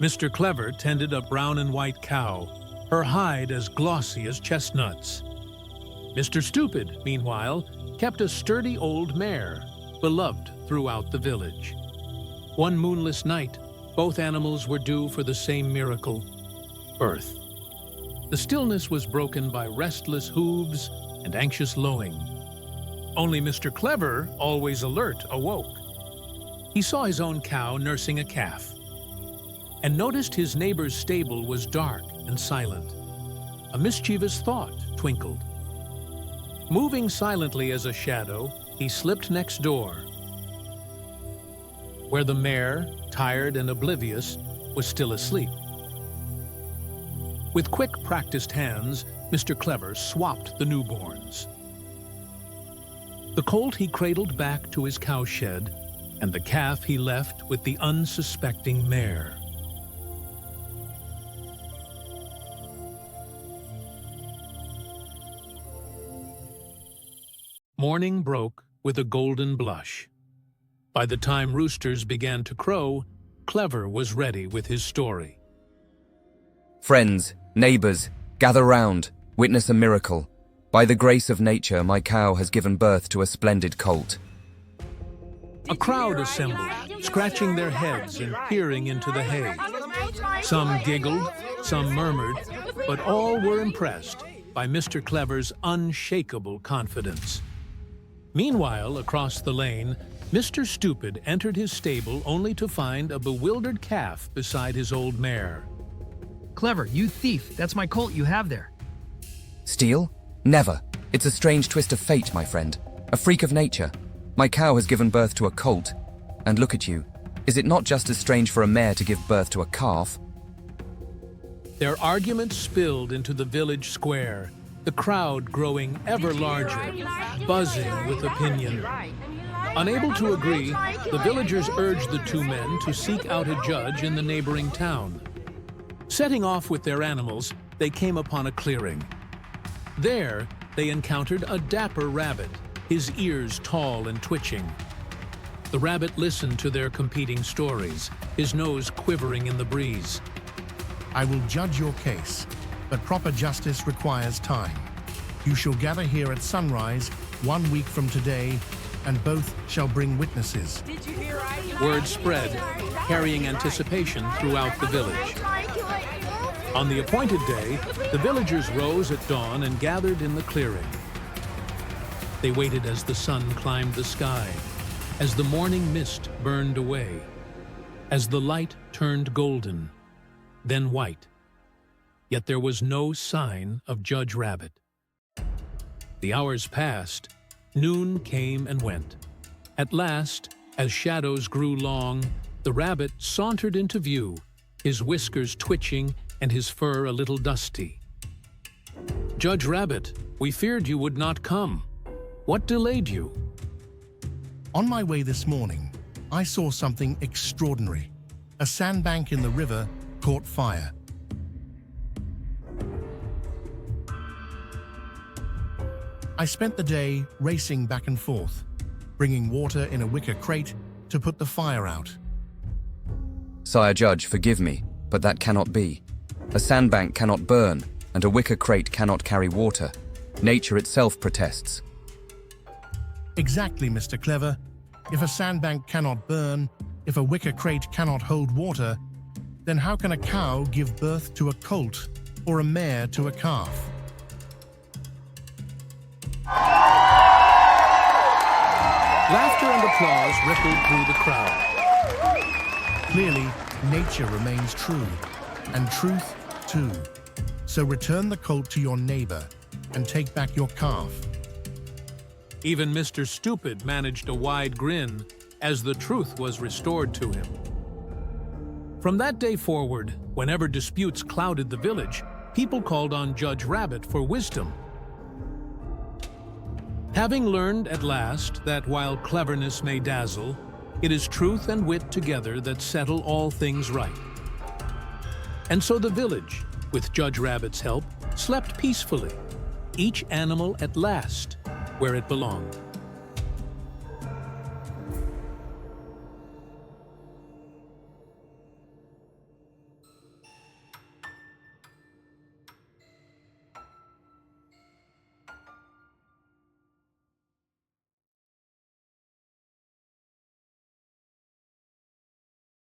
Mr. Clever tended a brown and white cow, her hide as glossy as chestnuts. Mr. Stupid, meanwhile, kept a sturdy old mare, beloved throughout the village. One moonless night, both animals were due for the same miracle, birth. The stillness was broken by restless hooves and anxious lowing. Only Mr. Clever, always alert, awoke. He saw his own cow nursing a calf, and noticed his neighbor's stable was dark and silent. A mischievous thought twinkled. Moving silently as a shadow, he slipped next door, where the mare, tired and oblivious, was still asleep. With quick, practiced hands, Mr. Clever swapped the newborns. The colt he cradled back to his cowshed, and the calf he left with the unsuspecting mare. Morning broke with a golden blush. By the time roosters began to crow, Clever was ready with his story. Friends, neighbors, gather round, witness a miracle. By the grace of nature, my cow has given birth to a splendid colt. A crowd assembled, scratching their heads and peering into the hay. Some giggled, some murmured, but all were impressed by Mr. Clever's unshakable confidence. Meanwhile, across the lane, Mr. Stupid entered his stable only to find a bewildered calf beside his old mare. Clever, you thief, that's my colt you have there. Steal? Never. It's a strange twist of fate, my friend. A freak of nature. My cow has given birth to a colt. And look at you. Is it not just as strange for a mare to give birth to a calf? Their argument spilled into the village square, the crowd growing ever larger, buzzing with opinion. Unable to agree, the villagers urged the two men to seek out a judge in the neighboring town. Setting off with their animals, they came upon a clearing. There, they encountered a dapper rabbit, his ears tall and twitching. The rabbit listened to their competing stories, his nose quivering in the breeze. I will judge your case, but proper justice requires time. You shall gather here at sunrise 1 week from today, and both shall bring witnesses. Word spread, carrying anticipation throughout the village. On the appointed day, the villagers rose at dawn and gathered in the clearing. They waited as the sun climbed the sky, as the morning mist burned away, as the light turned golden, then white. Yet there was no sign of Judge Rabbit. The hours passed. Noon came and went. At last, as shadows grew long, the rabbit sauntered into view, his whiskers twitching and his fur a little dusty. Judge Rabbit, we feared you would not come. What delayed you? On my way this morning, I saw something extraordinary. A sandbank in the river caught fire. I spent the day racing back and forth, bringing water in a wicker crate to put the fire out. Sire Judge, forgive me, but that cannot be. A sandbank cannot burn, and a wicker crate cannot carry water. Nature itself protests. Exactly, Mr. Clever. If a sandbank cannot burn, if a wicker crate cannot hold water, then how can a cow give birth to a colt or a mare to a calf? Laughter and applause rippled through the crowd. Clearly, nature remains true, and truth too. So return the colt to your neighbor and take back your calf. Even Mr. Stupid managed a wide grin as the truth was restored to him. From that day forward, whenever disputes clouded the village, people called on Judge Rabbit for wisdom. Having learned at last that while cleverness may dazzle, it is truth and wit together that settle all things right. And so the village, with Judge Rabbit's help, slept peacefully, each animal at last where it belonged.